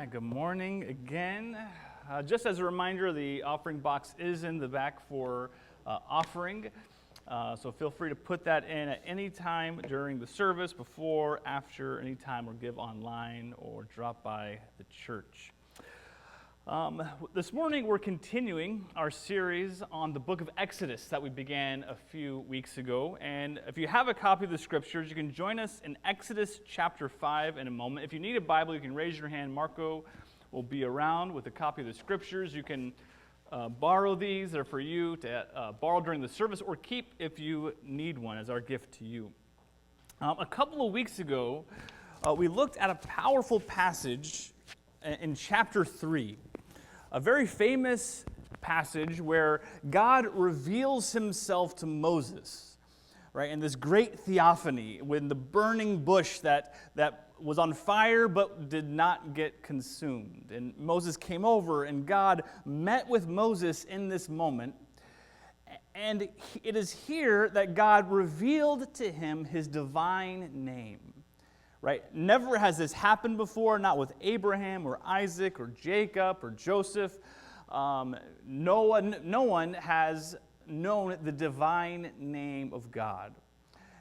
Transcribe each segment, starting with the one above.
right, good morning again. Just as a reminder, the offering box is in the back for offering. So feel free to put that in at any time during the service, before, after, any time, or give online or drop by the church. This morning we're continuing our series on the book of Exodus that we began a few weeks ago. And if you have a copy of the scriptures, you can join us in Exodus chapter 5 in a moment. If you need a Bible, you can raise your hand. Marco will be around with a copy of the scriptures. You can borrow these. They're for you to borrow during the service or keep if you need one as our gift to you. A couple of weeks ago, we looked at a powerful passage in chapter 3. A very famous passage where God reveals himself to Moses, right? In this great theophany, when the burning bush that was on fire but did not get consumed. And Moses came over, and God met with Moses in this moment. And it is here that God revealed to him his divine name. Right? Never has this happened before, not with Abraham or Isaac or Jacob or Joseph. No one has known the divine name of God.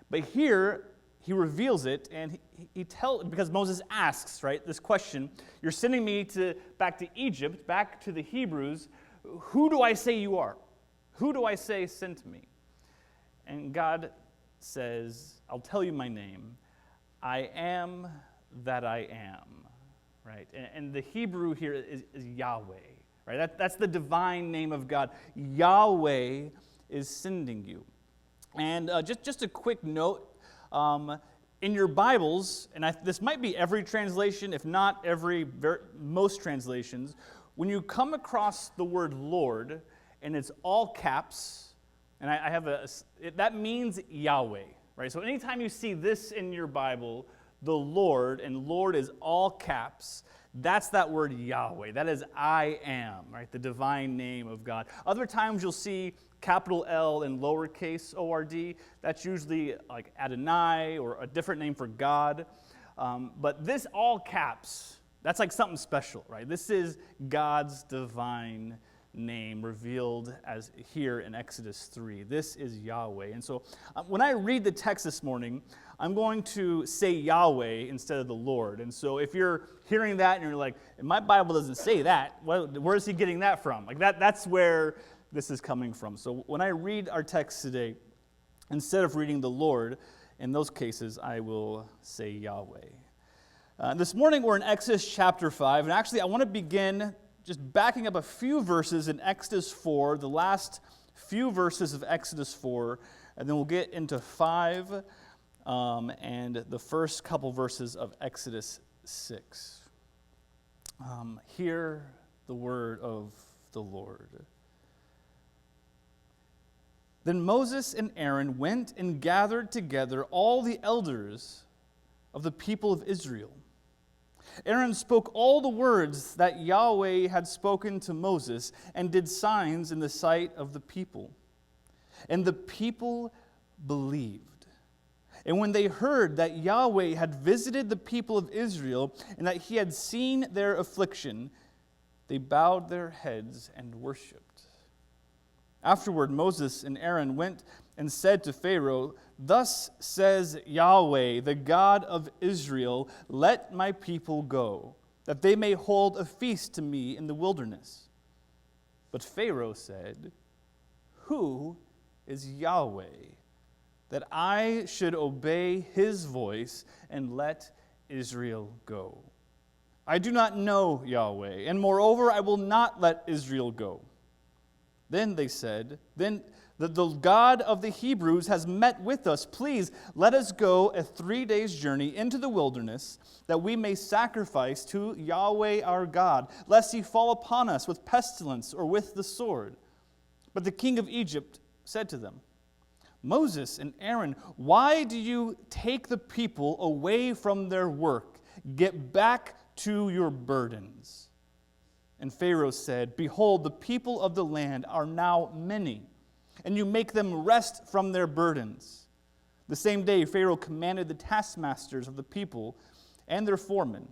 But here, he reveals it, and because Moses asks, right, this question, you're sending me back to Egypt, back to the Hebrews, who do I say you are? Who do I say sent me? And God says, I'll tell you my name. I am that I am, right? And the Hebrew here is Yahweh, right? That's the divine name of God. Yahweh is sending you. And just a quick note, in your Bibles, and this might be every translation, if not most translations, when you come across the word Lord, and it's all caps, and I have that means Yahweh. Right, so anytime you see this in your Bible, the Lord, and Lord is all caps, that's that word Yahweh. That is I am, right, the divine name of God. Other times you'll see capital L and lowercase O-R-D. That's usually like Adonai or a different name for God. But this all caps, that's like something special, right? This is God's divine name revealed as here in Exodus 3. This is Yahweh. And so when I read the text this morning, I'm going to say Yahweh instead of the Lord. And so if you're hearing that and you're like, my Bible doesn't say that, where is he getting that from? Like that's where this is coming from. So when I read our text today, instead of reading the Lord, in those cases, I will say Yahweh. This morning we're in Exodus chapter 5, and actually I want to begin just backing up a few verses in Exodus 4, the last few verses of Exodus 4, and then we'll get into 5 and the first couple verses of Exodus 6. Hear the word of the Lord. Then Moses and Aaron went and gathered together all the elders of the people of Israel. Aaron spoke all the words that Yahweh had spoken to Moses and did signs in the sight of the people. And the people believed. And when they heard that Yahweh had visited the people of Israel and that he had seen their affliction, they bowed their heads and worshipped. Afterward, Moses and Aaron went and said to Pharaoh, "Thus says Yahweh, the God of Israel, let my people go, that they may hold a feast to me in the wilderness." But Pharaoh said, "Who is Yahweh, that I should obey his voice and let Israel go? I do not know Yahweh, and moreover, I will not let Israel go." Then they said, the God of the Hebrews has met with us. Please let us go a 3 days' journey into the wilderness, that we may sacrifice to Yahweh our God, lest he fall upon us with pestilence or with the sword. But the king of Egypt said to them, "Moses and Aaron, why do you take the people away from their work? Get back to your burdens." And Pharaoh said, "Behold, the people of the land are now many, and you make them rest from their burdens." The same day Pharaoh commanded the taskmasters of the people and their foremen,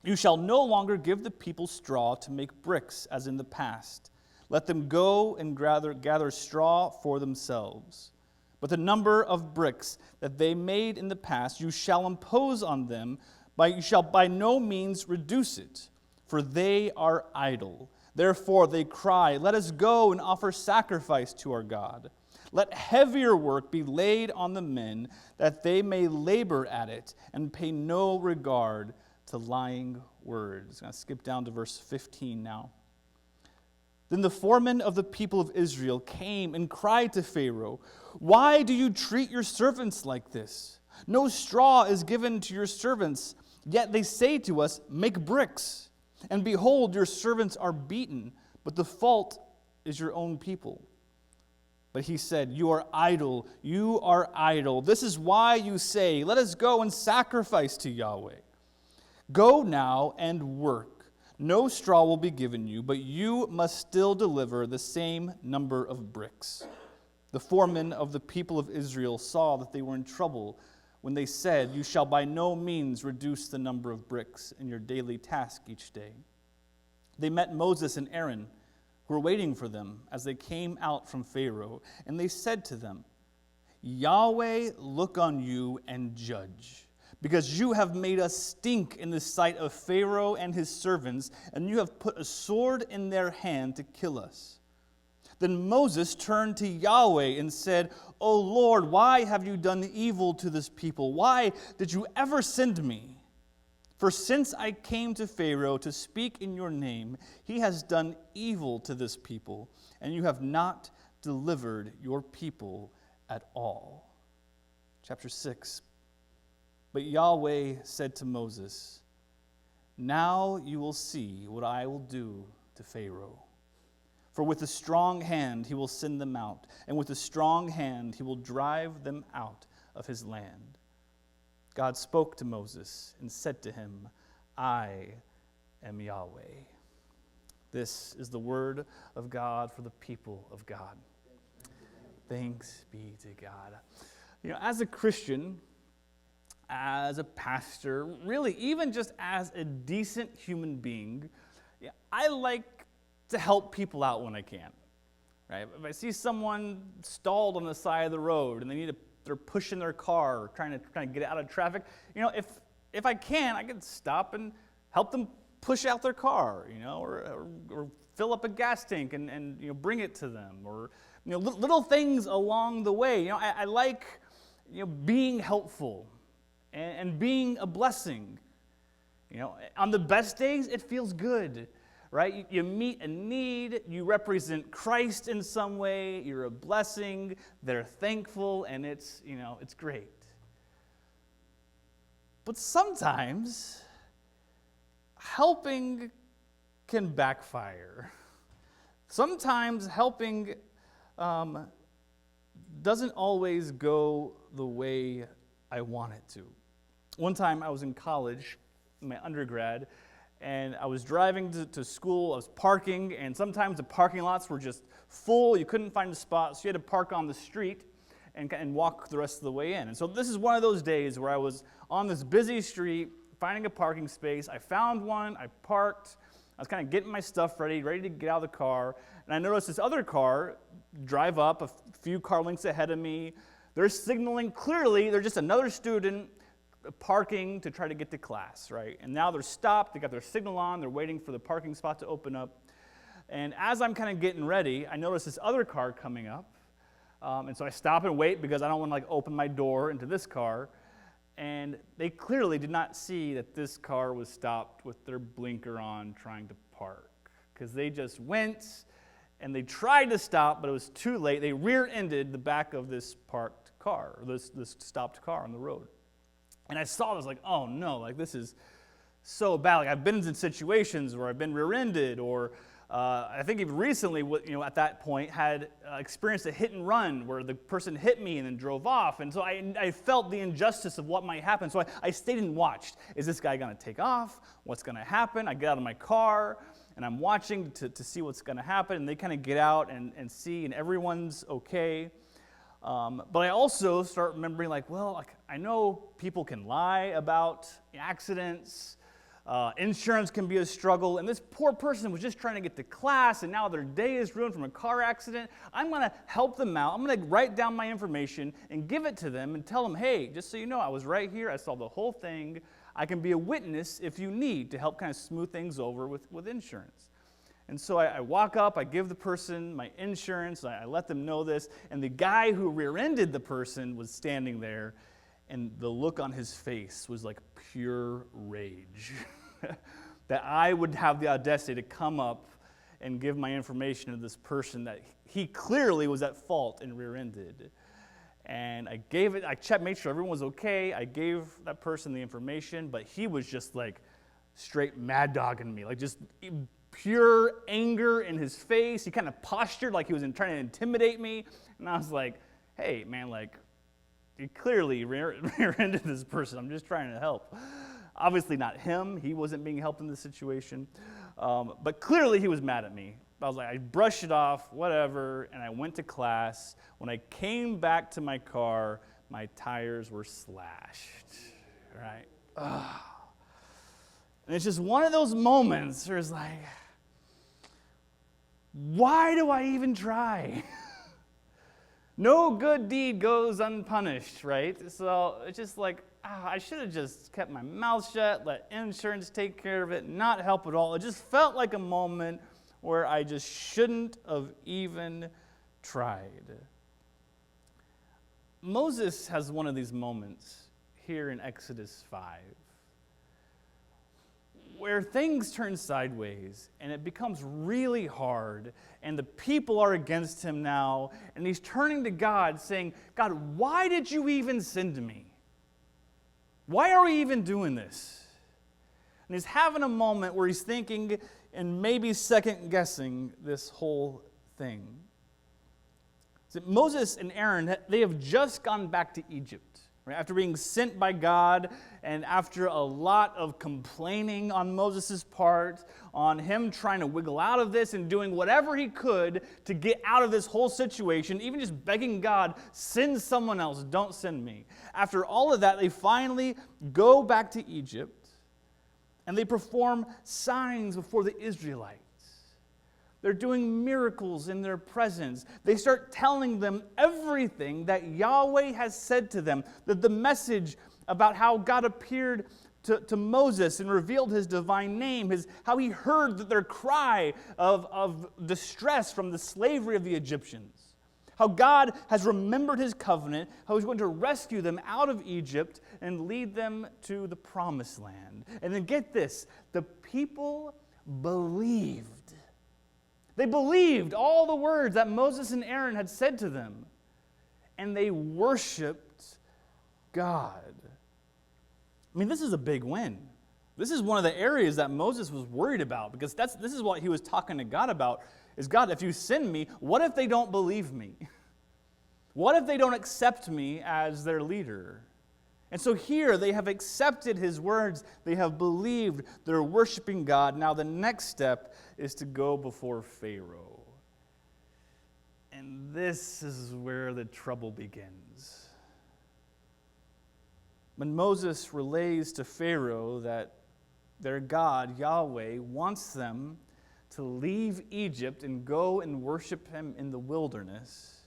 You shall no longer give the people straw to make bricks, as in the past. Let them go and gather straw for themselves. But the number of bricks that they made in the past you shall impose on them, you shall by no means reduce it, for they are idle. Therefore they cry, let us go and offer sacrifice to our God. Let heavier work be laid on the men, that they may labor at it, and pay no regard to lying words. I'm going to skip down to verse 15 now. Then the foreman of the people of Israel came and cried to Pharaoh, why do you treat your servants like this? No straw is given to your servants, yet they say to us, make bricks. And behold, your servants are beaten, but the fault is your own people. But he said, you are idle, you are idle. This is why you say, let us go and sacrifice to Yahweh. Go now and work. No straw will be given you, but you must still deliver the same number of bricks. The foremen of the people of Israel saw that they were in trouble when they said, you shall by no means reduce the number of bricks in your daily task each day. They met Moses and Aaron, who were waiting for them as they came out from Pharaoh, and they said to them, Yahweh look on you and judge, because you have made us stink in the sight of Pharaoh and his servants, and you have put a sword in their hand to kill us. Then Moses turned to Yahweh and said, O Lord, why have you done evil to this people? Why did you ever send me? For since I came to Pharaoh to speak in your name, he has done evil to this people, and you have not delivered your people at all. Chapter 6. But Yahweh said to Moses, now you will see what I will do to Pharaoh. For with a strong hand he will send them out, and with a strong hand he will drive them out of his land. God spoke to Moses and said to him, I am Yahweh. This is the word of God for the people of God. Thanks be to God. As a Christian, as a pastor, really even just as a decent human being, I like to help people out when I can. Right? If I see someone stalled on the side of the road and they're pushing their car, trying to get out of traffic, if I can stop and help them push out their car, or fill up a gas tank and bring it to them, or little things along the way. I like being helpful and being a blessing. On the best days, it feels good, right? You meet a need, you represent Christ in some way, you're a blessing, they're thankful, and it's great. But sometimes helping can backfire. Sometimes helping doesn't always go the way I want it to. One time I was in college, in my undergrad, and I was driving to school. I was parking, and sometimes the parking lots were just full. You couldn't find a spot, so you had to park on the street and walk the rest of the way in. And so this is one of those days where I was on this busy street, finding a parking space. I found one, I parked. I was kind of getting my stuff ready to get out of the car, and I noticed this other car drive up a few car lengths ahead of me. They're signaling clearly they're just another student parking to try to get to class, right? And now they're stopped, they got their signal on, they're waiting for the parking spot to open up. And as I'm kind of getting ready, I notice this other car coming up. And so I stop and wait because I don't want to open my door into this car. And they clearly did not see that this car was stopped with their blinker on trying to park. Because they just went and they tried to stop, but it was too late. They rear-ended the back of this parked car, or this stopped car on the road. And I saw this oh no, this is so bad. I've been in situations where I've been rear-ended, or I think even recently, at that point, had experienced a hit and run where the person hit me and then drove off. And so I felt the injustice of what might happen. So I stayed and watched. Is this guy going to take off? What's going to happen? I get out of my car, and I'm watching to see what's going to happen. And they kind of get out and see, and everyone's okay. But I also start remembering, I know people can lie about accidents. Insurance can be a struggle, and this poor person was just trying to get to class, and now their day is ruined from a car accident. I'm going to help them out. I'm going to write down my information and give it to them and tell them, hey, just so you know, I was right here. I saw the whole thing. I can be a witness if you need to help kind of smooth things over with insurance. And so I walk up, I give the person my insurance, I let them know this, and the guy who rear-ended the person was standing there, and the look on his face was like pure rage. That I would have the audacity to come up and give my information to this person that he clearly was at fault and rear-ended. And I gave it, I checked, made sure everyone was okay. I gave that person the information, but he was just like straight mad dogging me, like just pure anger in his face. He kind of postured like he was trying to intimidate me. And I was like, hey, man, like, you clearly rear-ended this person. I'm just trying to help. Obviously not him. He wasn't being helped in this situation. But clearly he was mad at me. I was like, I brushed it off, whatever, and I went to class. When I came back to my car, my tires were slashed, right? Ugh. And it's just one of those moments where it's like, why do I even try? No good deed goes unpunished, right? So it's just like, I should have just kept my mouth shut, let insurance take care of it, not help at all. It just felt like a moment where I just shouldn't have even tried. Moses has one of these moments here in Exodus 5 where things turn sideways and it becomes really hard and the people are against him now and he's turning to God saying, God, why did you even send me? Why are we even doing this? And he's having a moment where he's thinking and maybe second-guessing this whole thing. So Moses and Aaron, they have just gone back to Egypt, right? After being sent by God and after a lot of complaining on Moses' part, on him trying to wiggle out of this and doing whatever he could to get out of this whole situation, even just begging God, send someone else, don't send me. After all of that, they finally go back to Egypt. And they perform signs before the Israelites. They're doing miracles in their presence. They start telling them everything that Yahweh has said to them. The message about how God appeared to Moses and revealed his divine name, how he heard their cry of distress from the slavery of the Egyptians. How God has remembered his covenant, how he's going to rescue them out of Egypt and lead them to the promised land. And then get this, the people believed. They believed all the words that Moses and Aaron had said to them. And they worshiped God. I mean, this is a big win. This is one of the areas that Moses was worried about because this is what he was talking to God about. Is God, if you send me, what if they don't believe me? What if they don't accept me as their leader? And so here they have accepted his words. They have believed. They're worshiping God. Now the next step is to go before Pharaoh. And this is where the trouble begins. When Moses relays to Pharaoh that their God, Yahweh, wants them to leave Egypt and go and worship him in the wilderness,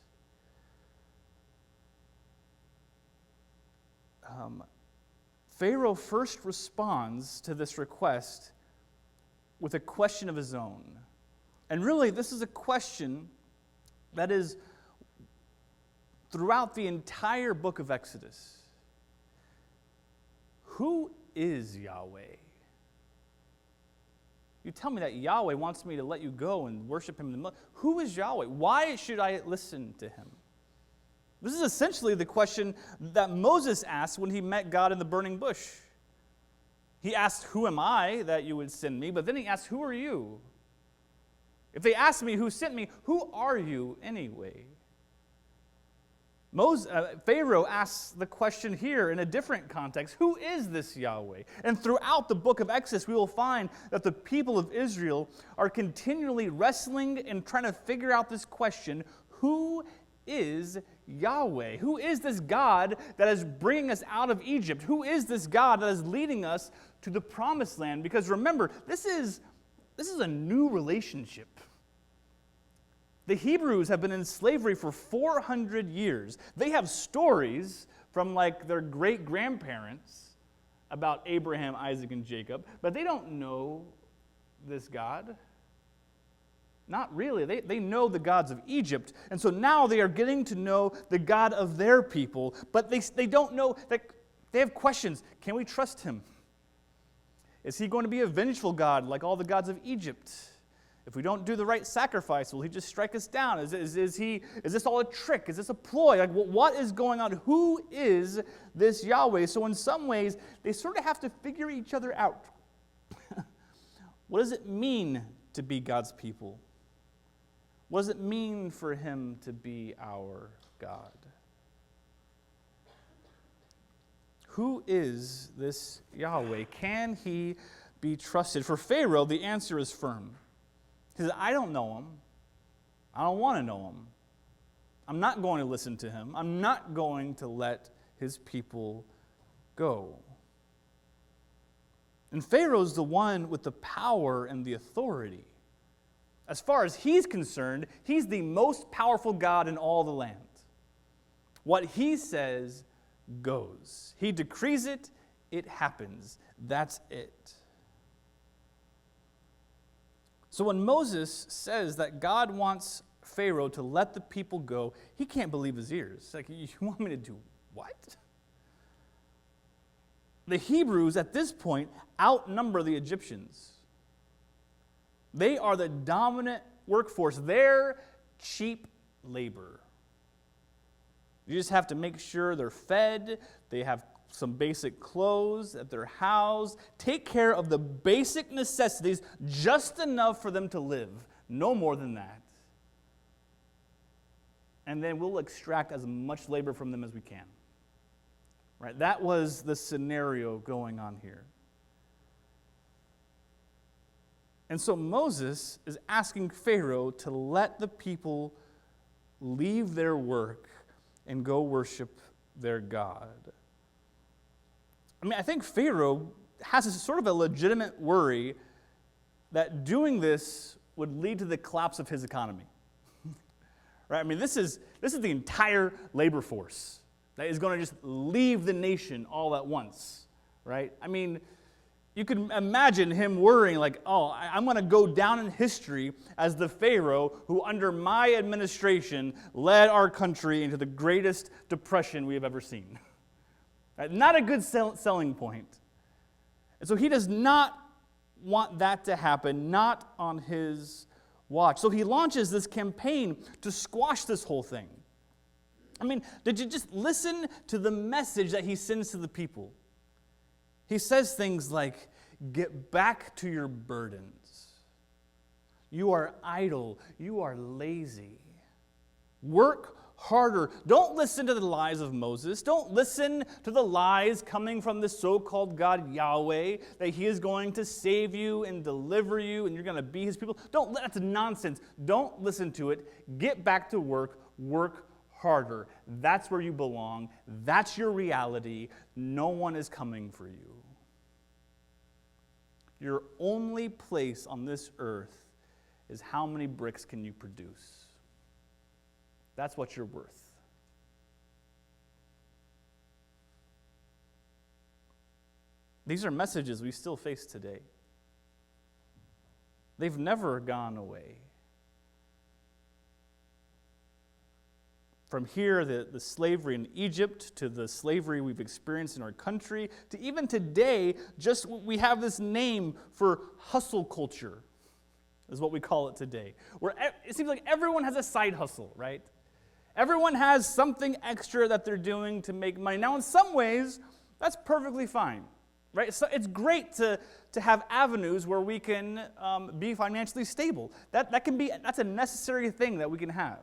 Pharaoh first responds to this request with a question of his own. And really, this is a question that is throughout the entire book of Exodus. Who is Yahweh? You tell me that Yahweh wants me to let you go and worship him in the middle. Who is Yahweh? Why should I listen to him? This is essentially the question that Moses asked when he met God in the burning bush. He asked, who am I that you would send me? But then he asked, who are you? If they ask me who sent me, who are you anyway? Pharaoh asks the question here in a different context. Who is this Yahweh? And throughout the book of Exodus, we will find that the people of Israel are continually wrestling and trying to figure out this question, who is Yahweh? Who is this God that is bringing us out of Egypt? Who is this God that is leading us to the promised land? Because remember, this is a new relationship. The Hebrews have been in slavery for 400 years. They have stories from like their great-grandparents about Abraham, Isaac, and Jacob, but they don't know this God. Not really. They know the gods of Egypt, and so now they are getting to know the God of their people, but they don't know, they have questions. Can we trust him? Is he going to be a vengeful God like all the gods of Egypt? If we don't do the right sacrifice, will he just strike us down? Is this all a trick? Is this a ploy? Like, what is going on? Who is this Yahweh? So in some ways, they sort of have to figure each other out. What does it mean to be God's people? What does it mean for him to be our God? Who is this Yahweh? Can he be trusted? For Pharaoh, the answer is firm. He says, I don't know him. I don't want to know him. I'm not going to listen to him. I'm not going to let his people go. And Pharaoh's the one with the power and the authority. As far as he's concerned, he's the most powerful God in all the land. What he says goes. He decrees it, it happens. That's it. So when Moses says that God wants Pharaoh to let the people go, he can't believe his ears. It's like, you want me to do what? The Hebrews at this point outnumber the Egyptians. They are the dominant workforce. They're cheap labor. You just have to make sure they're fed, they have some basic clothes, that they're housed. Take care of the basic necessities, just enough for them to live. No more than that. And then we'll extract as much labor from them as we can. Right? That was the scenario going on here. And so Moses is asking Pharaoh to let the people leave their work and go worship their God. I mean, I think Pharaoh has a sort of a legitimate worry that doing this would lead to the collapse of his economy. Right? I mean, this is the entire labor force that is going to just leave the nation all at once. Right? I mean, you can imagine him worrying like, oh, I'm going to go down in history as the Pharaoh who under my administration led our country into the greatest depression we have ever seen. Not a good selling point. And so he does not want that to happen, not on his watch. So he launches this campaign to squash this whole thing. I mean, did you just listen to the message that he sends to the people? He says things like, get back to your burdens. You are idle. You are lazy. Work harder. Don't listen to the lies of Moses. Don't listen to the lies coming from the so-called God Yahweh, that he is going to save you and deliver you and you're going to be his people. That's nonsense. Don't listen to it. Get back to work. Work harder. That's where you belong. That's your reality. No one is coming for you. Your only place on this earth is how many bricks can you produce. That's what you're worth. These are messages we still face today. They've never gone away. From here, the slavery in Egypt, to the slavery we've experienced in our country, to even today, just we have this name for hustle culture, is what we call it today. Where it seems like everyone has a side hustle, right? Everyone has something extra that they're doing to make money. Now, in some ways, that's perfectly fine, right? So it's great to have avenues where we can be financially stable. That's a necessary thing that we can have.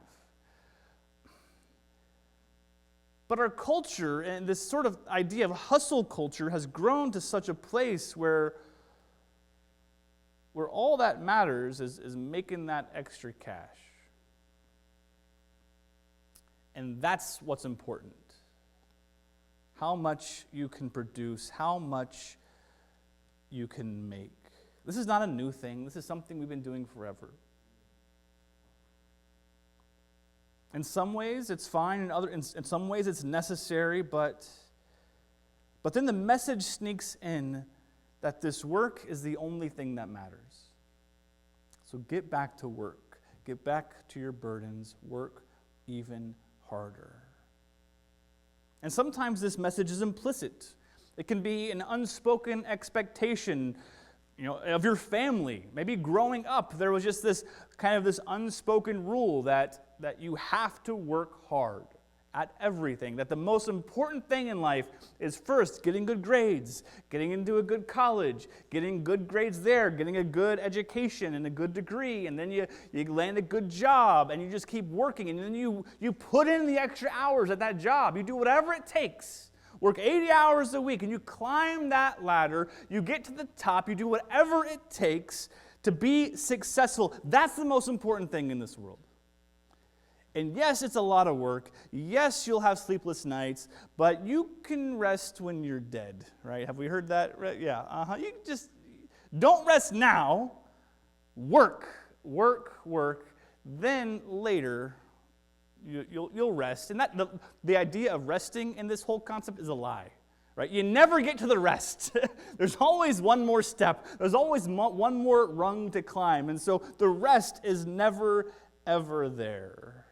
But our culture and this sort of idea of hustle culture has grown to such a place where all that matters is making that extra cash. And that's what's important. How much you can produce, how much you can make. This is not a new thing. This is something we've been doing forever. In some ways, it's fine. In some ways, it's necessary. But then the message sneaks in that this work is the only thing that matters. So get back to work. Get back to your burdens. Work even harder. And sometimes this message is implicit. It can be an unspoken expectation, of your family. Maybe growing up, there was just this unspoken rule that you have to work hard at everything. That the most important thing in life is first getting good grades, getting into a good college, getting good grades there, getting a good education and a good degree, and then you land a good job, and you just keep working, and then you put in the extra hours at that job. You do whatever it takes. Work 80 hours a week, and you climb that ladder. You get to the top. You do whatever it takes to be successful. That's the most important thing in this world. And yes, it's a lot of work. Yes, you'll have sleepless nights, but you can rest when you're dead, right? Have we heard that? Yeah, You just don't rest now. Work. Then later, you'll rest. And the idea of resting in this whole concept is a lie, right? You never get to the rest. There's always one more step. There's always one more rung to climb. And so the rest is never, ever there.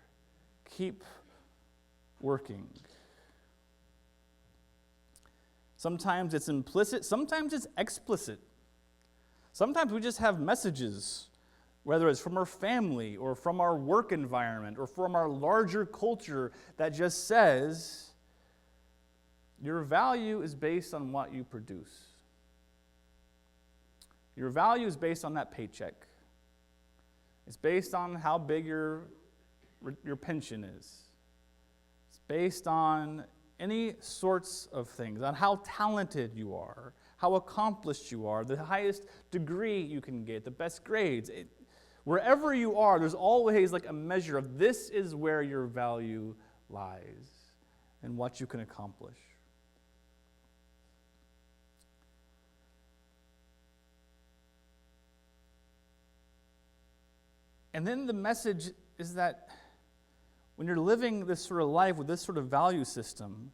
Keep working. Sometimes it's implicit, sometimes it's explicit. Sometimes we just have messages, whether it's from our family or from our work environment or from our larger culture, that just says your value is based on what you produce. Your value is based on that paycheck. It's based on how big your pension is. It's based on any sorts of things, on how talented you are, how accomplished you are, the highest degree you can get, the best grades. Wherever you are, there's always like a measure of this is where your value lies and what you can accomplish. And then the message is that when you're living this sort of life with this sort of value system,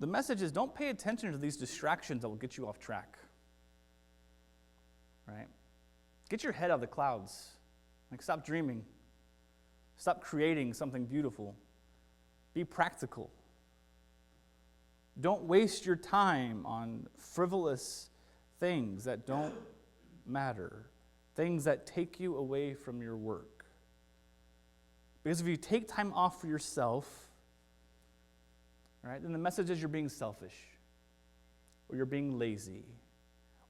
the message is don't pay attention to these distractions that will get you off track. Right? Get your head out of the clouds. Stop dreaming. Stop creating something beautiful. Be practical. Don't waste your time on frivolous things that don't matter. Things that take you away from your work. Because if you take time off for yourself, right, then the message is you're being selfish, or you're being lazy,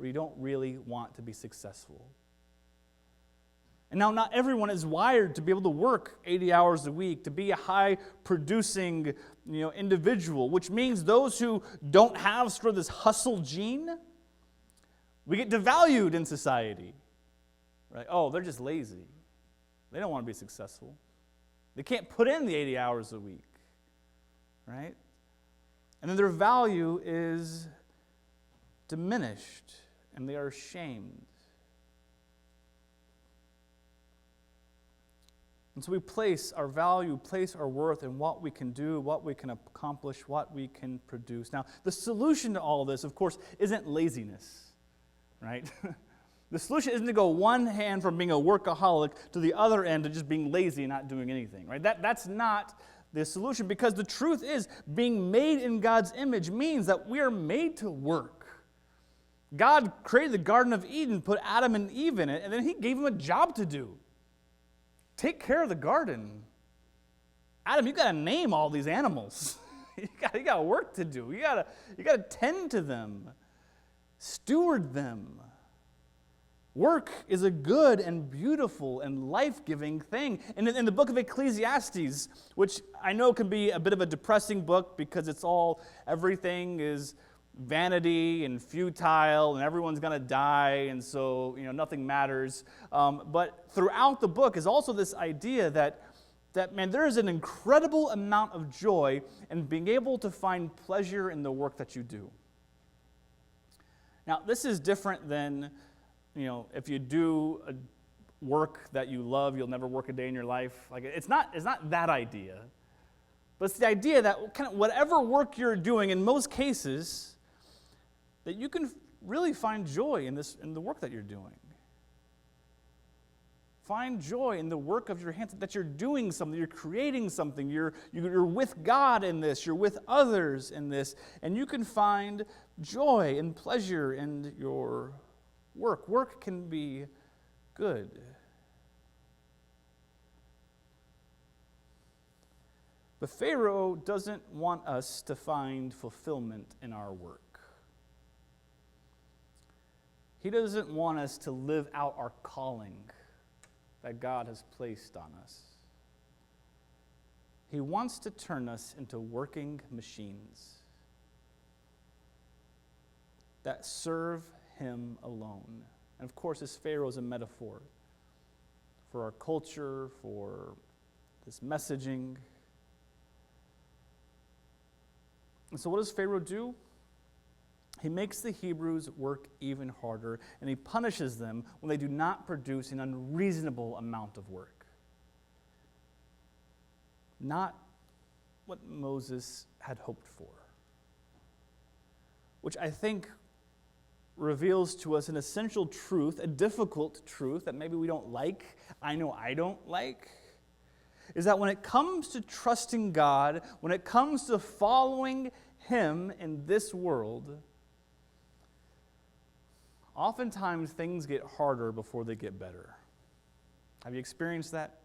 or you don't really want to be successful. And now not everyone is wired to be able to work 80 hours a week, to be a high-producing individual, which means those who don't have sort of this hustle gene, we get devalued in society. Right? Oh, they're just lazy. They don't want to be successful. They can't put in the 80 hours a week. Right? And then their value is diminished, and they are shamed. And so we place our value, place our worth in what we can do, what we can accomplish, what we can produce. Now, the solution to all this, of course, isn't laziness. Right? The solution isn't to go one hand from being a workaholic to the other end to just being lazy and not doing anything, right? That's not the solution, because the truth is being made in God's image means that we are made to work. God created the Garden of Eden, put Adam and Eve in it, and then he gave them a job to do. Take care of the garden. Adam, you got to name all these animals. you got work to do. You got to tend to them. Steward them. Work is a good and beautiful and life-giving thing. And in the book of Ecclesiastes, which I know can be a bit of a depressing book because everything is vanity and futile and everyone's going to die and so, nothing matters. But throughout the book is also this idea that that, man, there is an incredible amount of joy in being able to find pleasure in the work that you do. Now, this is different than, if you do a work that you love, you'll never work a day in your life. Like, it's not that idea. But it's the idea that kind of whatever work you're doing, in most cases, that you can really find joy in the work that you're doing. Find joy in the work of your hands, that you're doing something, you're creating something, you're with God in this, you're with others in this, and you can find joy and pleasure in your work. Work can be good. But Pharaoh doesn't want us to find fulfillment in our work. He doesn't want us to live out our calling that God has placed on us. He wants to turn us into working machines that serve Him alone. And of course, this Pharaoh is a metaphor for our culture, for this messaging. And so what does Pharaoh do? He makes the Hebrews work even harder, and he punishes them when they do not produce an unreasonable amount of work. Not what Moses had hoped for. Which I think reveals to us an essential truth, a difficult truth that maybe we don't like, I know I don't like, is that when it comes to trusting God, when it comes to following Him in this world, oftentimes things get harder before they get better. Have you experienced that?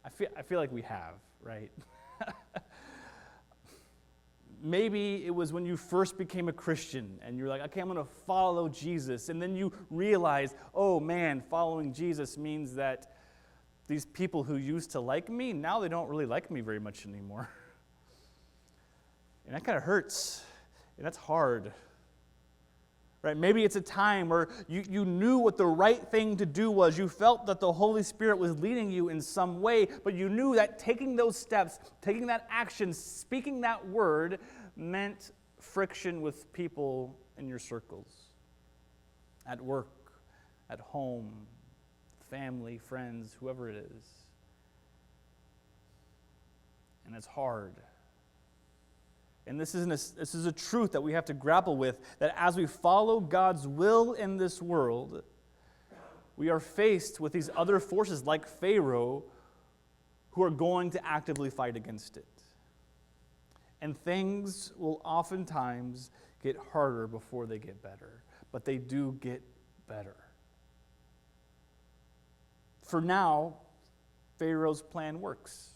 I feel like we have, right? Maybe it was when you first became a Christian and you're like, okay, I'm going to follow Jesus. And then you realize, oh man, following Jesus means that these people who used to like me, now they don't really like me very much anymore. And that kind of hurts. And that's hard. Right? Maybe it's a time where you knew what the right thing to do was. You felt that the Holy Spirit was leading you in some way, but you knew that taking those steps, taking that action, speaking that word meant friction with people in your circles. At work, at home, family, friends, whoever it is. And it's hard. And this is a truth that we have to grapple with, that as we follow God's will in this world, we are faced with these other forces like Pharaoh who are going to actively fight against it. And things will oftentimes get harder before they get better, but they do get better. For now, Pharaoh's plan works.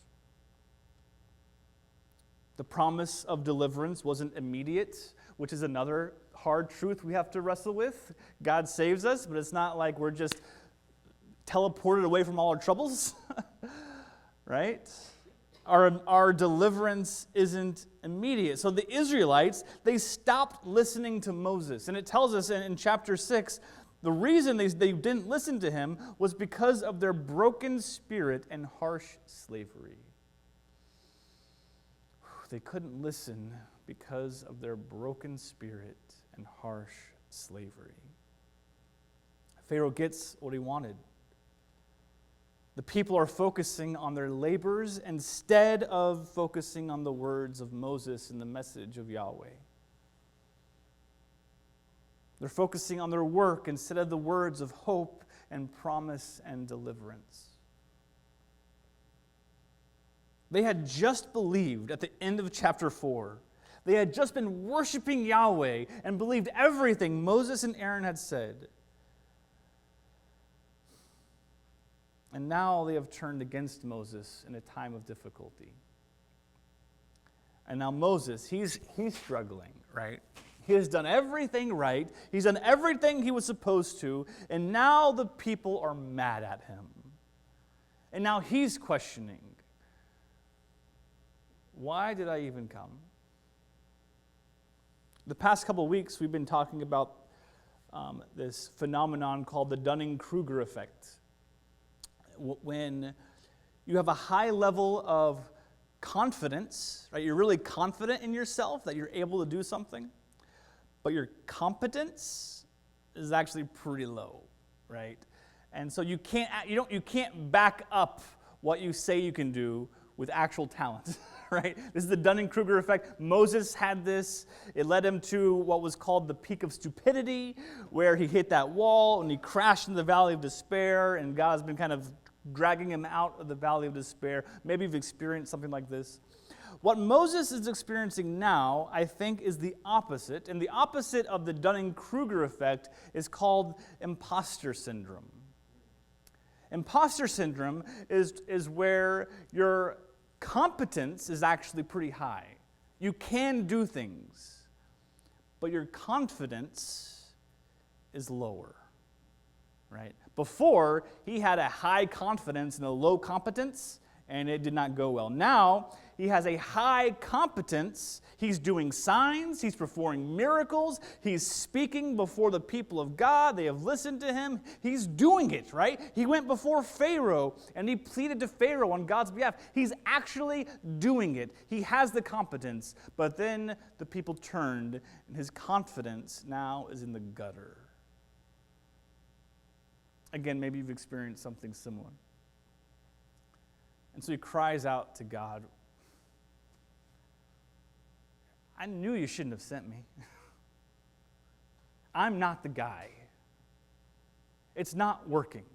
The promise of deliverance wasn't immediate, which is another hard truth we have to wrestle with. God saves us, but it's not like we're just teleported away from all our troubles, right? Our deliverance isn't immediate. So the Israelites, they stopped listening to Moses. And it tells us in chapter 6, the reason they didn't listen to him was because of their broken spirit and harsh slavery. They couldn't listen because of their broken spirit and harsh slavery. Pharaoh gets what he wanted. The people are focusing on their labors instead of focusing on the words of Moses and the message of Yahweh. They're focusing on their work instead of the words of hope and promise and deliverance. They had just believed at the end of chapter 4. They had just been worshiping Yahweh and believed everything Moses and Aaron had said. And now they have turned against Moses in a time of difficulty. And now Moses, he's struggling, right? He has done everything right. He's done everything he was supposed to. And now the people are mad at him. And now he's questioning, why did I even come? The past couple of weeks, we've been talking about this phenomenon called the Dunning-Kruger effect. When You have a high level of confidence, right? You're really confident in yourself that you're able to do something, but your competence is actually pretty low, right? And so you can't back up what you say you can do with actual talent, right? This is the Dunning-Kruger effect. Moses had this. It led him to what was called the peak of stupidity, where he hit that wall and he crashed in the valley of despair, and God's been kind of dragging him out of the valley of despair. Maybe you've experienced something like this. What Moses is experiencing now, I think, is the opposite. And the opposite of the Dunning-Kruger effect is called imposter syndrome. Imposter syndrome is where your competence is actually pretty high. You can do things, but your confidence is lower, right? Before, he had a high confidence and a low competence, and it did not go well. Now, he has a high competence. He's doing signs. He's performing miracles. He's speaking before the people of God. They have listened to him. He's doing it, right? He went before Pharaoh, and he pleaded to Pharaoh on God's behalf. He's actually doing it. He has the competence. But then the people turned, and his confidence now is in the gutter. Again, maybe you've experienced something similar. And so he cries out to God, I knew you shouldn't have sent me. I'm not the guy. It's not working.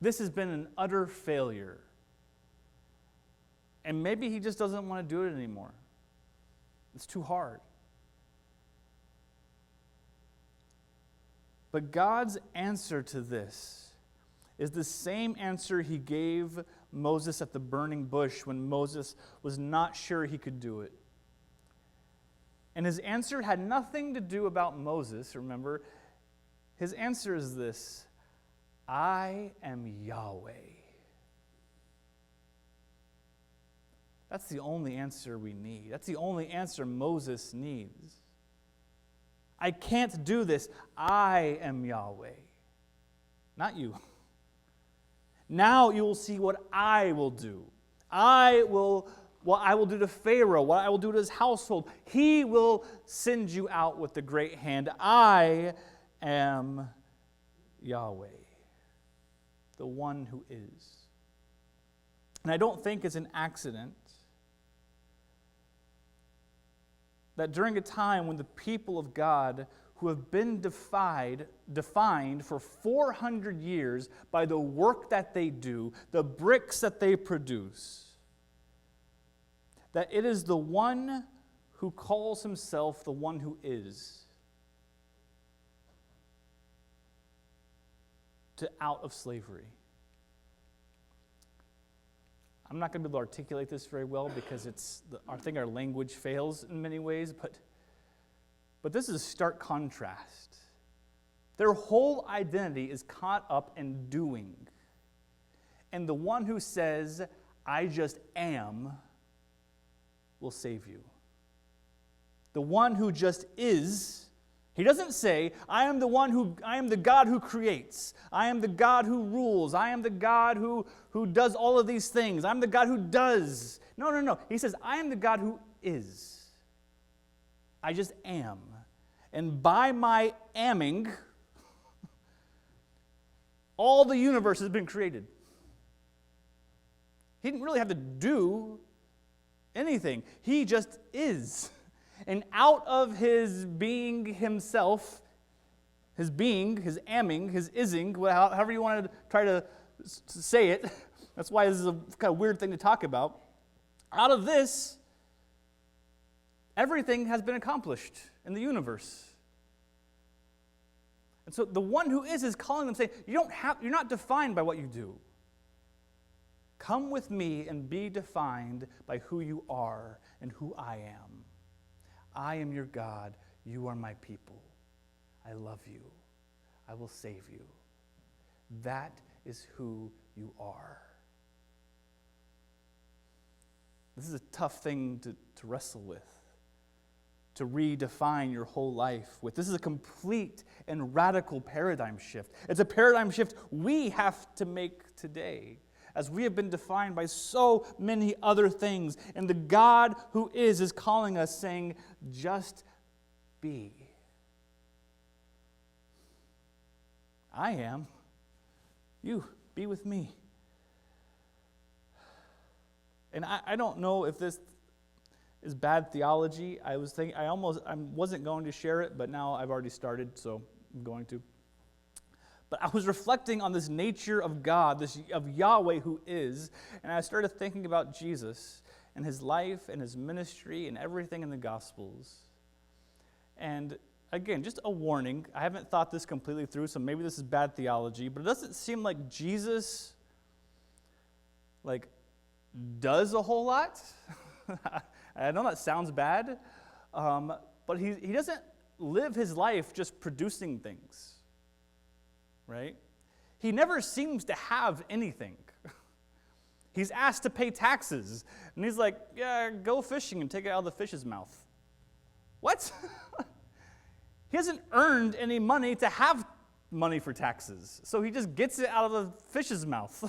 This has been an utter failure. And maybe he just doesn't want to do it anymore. It's too hard. But God's answer to this is the same answer he gave Moses at the burning bush when Moses was not sure he could do it. And his answer had nothing to do about Moses, remember. His answer is this: I am Yahweh. That's the only answer we need. That's the only answer Moses needs. I can't do this. I am Yahweh. Not you. Now you will see what I will do. What I will do to Pharaoh, what I will do to his household. He will send you out with the great hand. I am Yahweh, the one who is. And I don't think it's an accident that during a time when the people of God, who have been defined for 400 years by the work that they do, the bricks that they produce, that it is the one who calls himself the one who is, to out of slavery. I'm not going to be able to articulate this very well because I think our language fails in many ways, but this is a stark contrast. Their whole identity is caught up in doing. And the one who says, I just am, will save you. The one who just is, he doesn't say, I am the God who creates. I am the God who rules. I am the God who does all of these things. I'm the God who does. No. He says, I am the God who is. I just am. And by my amming, all the universe has been created. He didn't really have to do anything. He just is. And out of his being himself, his being, his amming, his ising, however you want to try to say it, that's why this is a kind of weird thing to talk about. Out of this, everything has been accomplished in the universe. And so the one who is calling them, saying, you're not defined by what you do. Come with me and be defined by who you are and who I am. I am your God. You are my people. I love you. I will save you. That is who you are. This is a tough thing to wrestle with, to redefine your whole life with. This is a complete and radical paradigm shift. It's a paradigm shift we have to make today. as we have been defined by so many other things. And the God who is calling us, saying, just be. I am. You, be with me. And I don't know if this is bad theology. I wasn't going to share it, but now I've already started, so I'm going to. But I was reflecting on this nature of God, of Yahweh who is, and I started thinking about Jesus and his life and his ministry and everything in the Gospels. And again, just a warning, I haven't thought this completely through, so maybe this is bad theology, but it doesn't seem like Jesus, does a whole lot. I know that sounds bad, but he doesn't live his life just producing things, right? He never seems to have anything. He's asked to pay taxes, and he's like, yeah, go fishing and take it out of the fish's mouth. What? He hasn't earned any money to have money for taxes, so he just gets it out of the fish's mouth.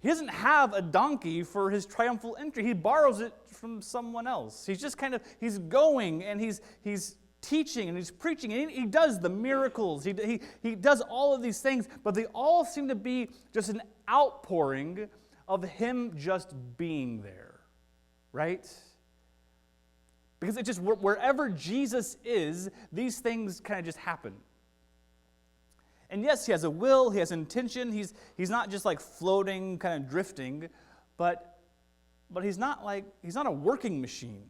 He doesn't have a donkey for his triumphal entry. He borrows it from someone else. He's just he's going and he's teaching and he's preaching. And he does the miracles. He does all of these things, but they all seem to be just an outpouring of him just being there, right? Because it just, wherever Jesus is, these things kind of just happen. And yes, he has a will, he has intention, he's not just floating, kind of drifting, but he's not a working machine.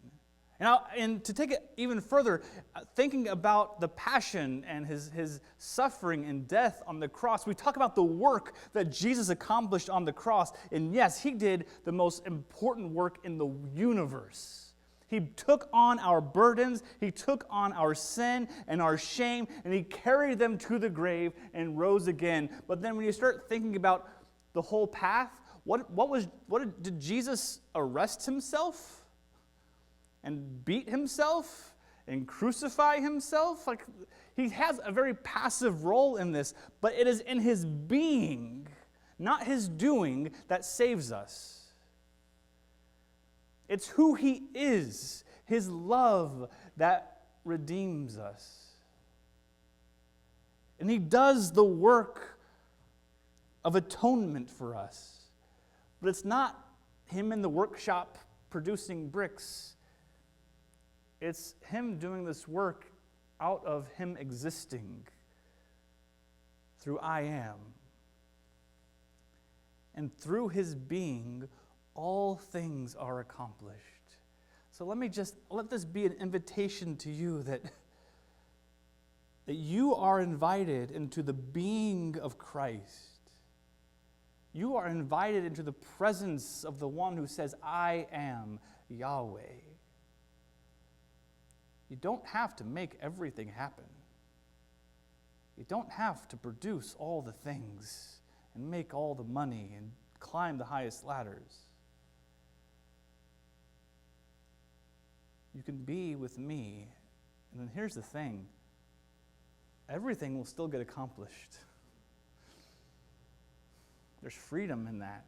And to take it even further, thinking about the passion and his suffering and death on the cross, we talk about the work that Jesus accomplished on the cross. And yes, he did the most important work in the universe. He took on our burdens, he took on our sin and our shame, and he carried them to the grave and rose again. But then when you start thinking about the whole path, did Jesus arrest himself and beat himself and crucify himself? He has a very passive role in this, but it is in his being, not his doing, that saves us. It's who he is, his love, that redeems us. And he does the work of atonement for us. But it's not him in the workshop producing bricks. It's him doing this work out of him existing through I am. And through his being, all things are accomplished. So let this be an invitation to you that you are invited into the being of Christ. You are invited into the presence of the one who says, I am Yahweh. You don't have to make everything happen. You don't have to produce all the things and make all the money and climb the highest ladders. You can be with me. And then here's the thing. Everything will still get accomplished. There's freedom in that.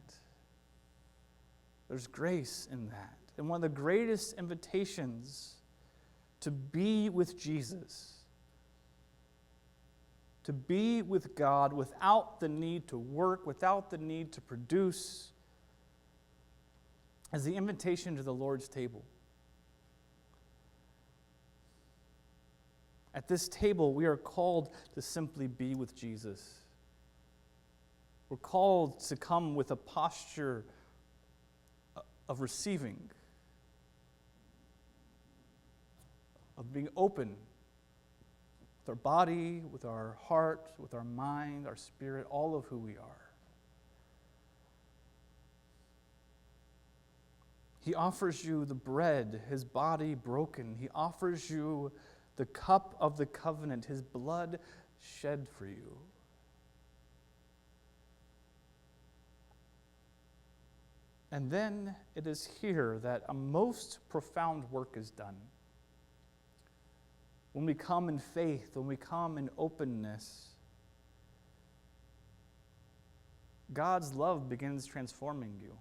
There's grace in that. And one of the greatest invitations to be with Jesus, to be with God without the need to work, without the need to produce, is the invitation to the Lord's table. At this table, we are called to simply be with Jesus. We're called to come with a posture of receiving, of being open with our body, with our heart, with our mind, our spirit, all of who we are. He offers you the bread, his body broken. He offers you the cup of the covenant, his blood shed for you. And then it is here that a most profound work is done. When we come in faith, when we come in openness, God's love begins transforming you.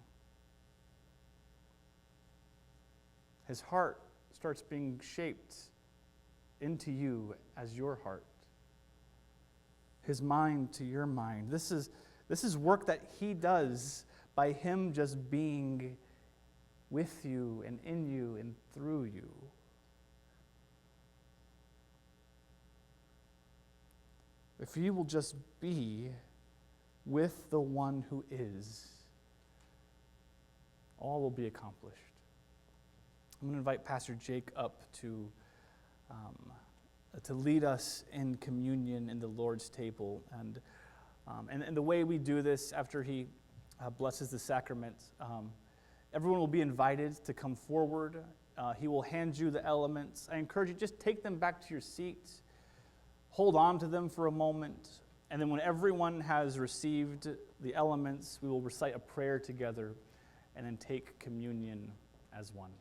His heart starts being shaped into you as your heart. His mind to your mind. This is work that he does by him just being with you and in you and through you. If you will just be with the one who is, all will be accomplished. I'm going to invite Pastor Jake up to lead us in communion in the Lord's table. And the way we do this after he blesses the sacrament, everyone will be invited to come forward. He will hand you the elements. I encourage you, just take them back to your seats. Hold on to them for a moment. And then when everyone has received the elements, we will recite a prayer together and then take communion as one.